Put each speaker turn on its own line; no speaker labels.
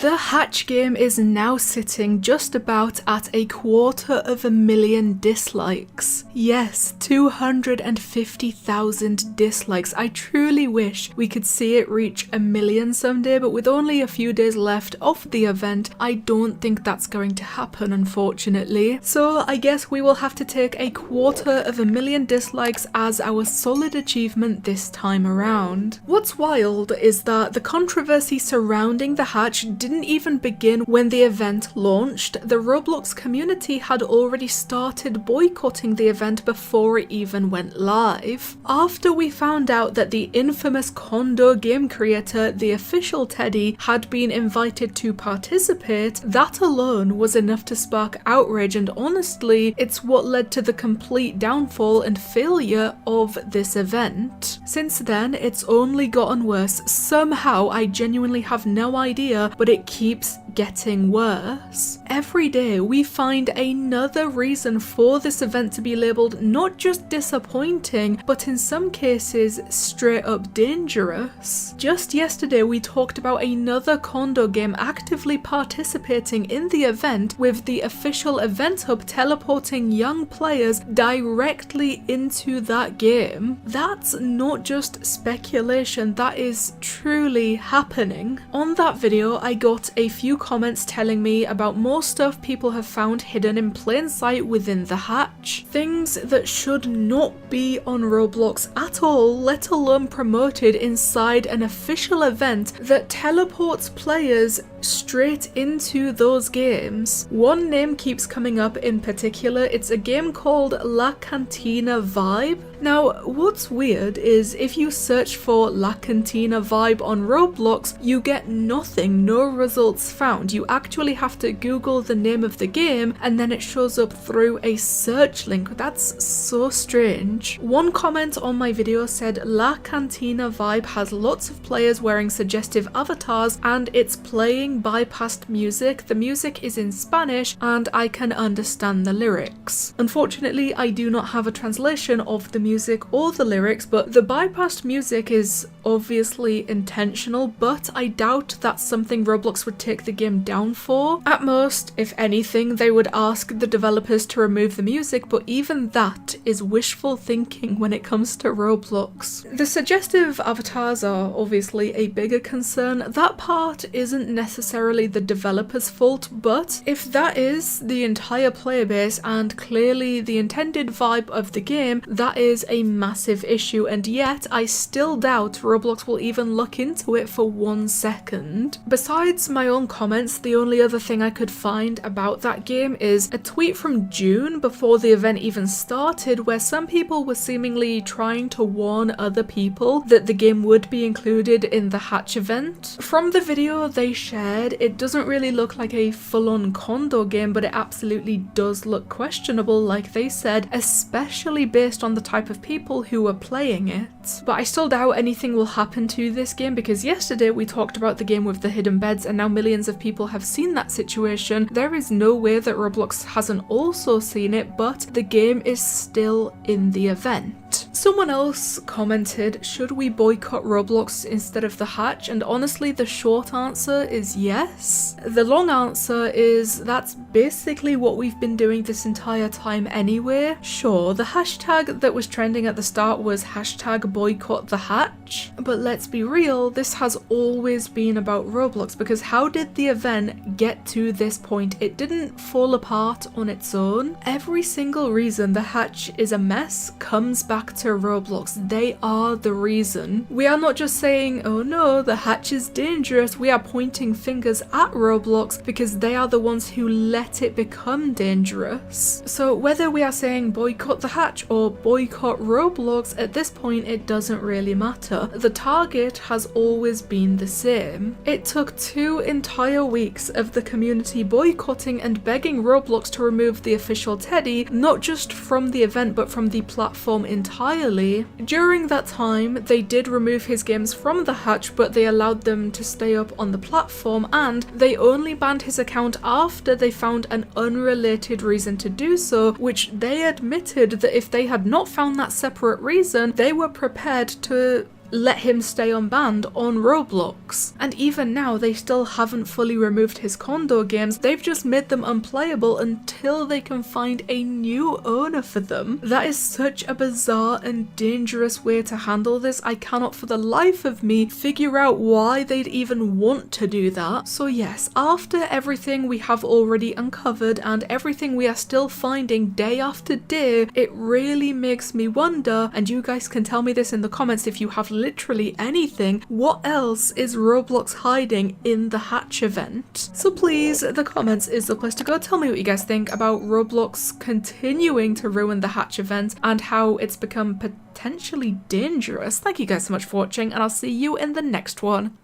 The hatch game is now sitting just about at 250,000 dislikes. Yes, 250,000 dislikes. I truly wish we could see it reach 1 million someday, but with only a few days left of the event, I don't think that's going to happen, unfortunately. So I guess we will have to take 250,000 dislikes as our solid achievement this time around. What's wild is that the controversy surrounding the hatch didn't even begin when the event launched. The Roblox community had already started boycotting the event before it even went live. After we found out that the infamous condo game creator TheOfficialTeddy had been invited to participate, that alone was enough to spark outrage, and honestly, it's what led to the complete downfall and failure of this event. Since then, it's only gotten worse. Somehow, I genuinely have no idea, but it keeps getting worse. Every day we find another reason for this event to be labelled not just disappointing, but in some cases straight up dangerous. Just yesterday we talked about another condo game actively participating in the event, with the official event hub teleporting young players directly into that game. That's not just speculation, that is truly happening. On that video I got a few comments telling me about more stuff people have found hidden in plain sight within the hatch. Things that should not be on Roblox at all, let alone promoted inside an official event that teleports players straight into those games. One name keeps coming up in particular. It's a game called Laanttina Vibe. Now, what's weird is if you search for Laanttina Vibe on Roblox, you get nothing, no results found. You actually have to Google the name of the game and then it shows up through a search link. That's so strange. One comment on my video said Laanttina Vibe has lots of players wearing suggestive avatars and it's playing bypassed music. The music is in Spanish and I can understand the lyrics. Unfortunately, I do not have a translation of the music or the lyrics, but the bypassed music is obviously intentional, but I doubt that's something Roblox would take the game down for. At most, if anything, they would ask the developers to remove the music, but even that is wishful thinking when it comes to Roblox. The suggestive avatars are obviously a bigger concern. That part isn't necessarily the developer's fault, but if that is the entire player base and clearly the intended vibe of the game, that is a massive issue, and yet I still doubt Roblox will even look into it for 1 second. Besides my own comments, the only other thing I could find about that game is a tweet from June before the event even started, where some people were seemingly trying to warn other people that the game would be included in the hatch event. From the video they shared, it doesn't really look like a full-on condo game, but it absolutely does look questionable, like they said, especially based on the type of people who are playing it. But I still doubt anything will happen to this game, because yesterday we talked about the game with the hidden beds and now millions of people have seen that situation. There is no way that Roblox hasn't also seen it, but the game is still in the event. Someone else commented, should we boycott Roblox instead of the hatch? And honestly, the short answer is yes. The long answer is that's basically what we've been doing this entire time anyway. Sure, the hashtag that was trending at the start was hashtag boycott the hatch, but let's be real, this has always been about Roblox, because how did the event get to this point? It didn't fall apart on its own. Every single reason the hatch is a mess comes back to Roblox. They are the reason. We are not just saying, oh no, the hatch is dangerous. We are pointing fingers at Roblox because they are the ones who let it become dangerous. So whether we are saying boycott the hatch or boycott Roblox, at this point it doesn't really matter. The target has always been the same. It took 2 entire weeks of the community boycotting and begging Roblox to remove TheOfficialTeddy, not just from the event but from the platform entirely. During that time, they did remove his games from the hatch, but they allowed them to stay up on the platform, and they only banned his account after they found an unrelated reason to do so, which they admitted that if they had not found that separate reason, they were prepared to let him stay unbanned on Roblox. And even now, they still haven't fully removed his condo games. They've just made them unplayable until they can find a new owner for them. That is such a bizarre and dangerous way to handle this. I cannot for the life of me figure out why they'd even want to do that. So yes, after everything we have already uncovered and everything we are still finding day after day, it really makes me wonder, and you guys can tell me this in the comments if you have literally anything, what else is Roblox hiding in the hatch event? So please, the comments is the place to go. Tell me what you guys think about Roblox continuing to ruin the hatch event and how it's become potentially dangerous. Thank you guys so much for watching, and I'll see you in the next one.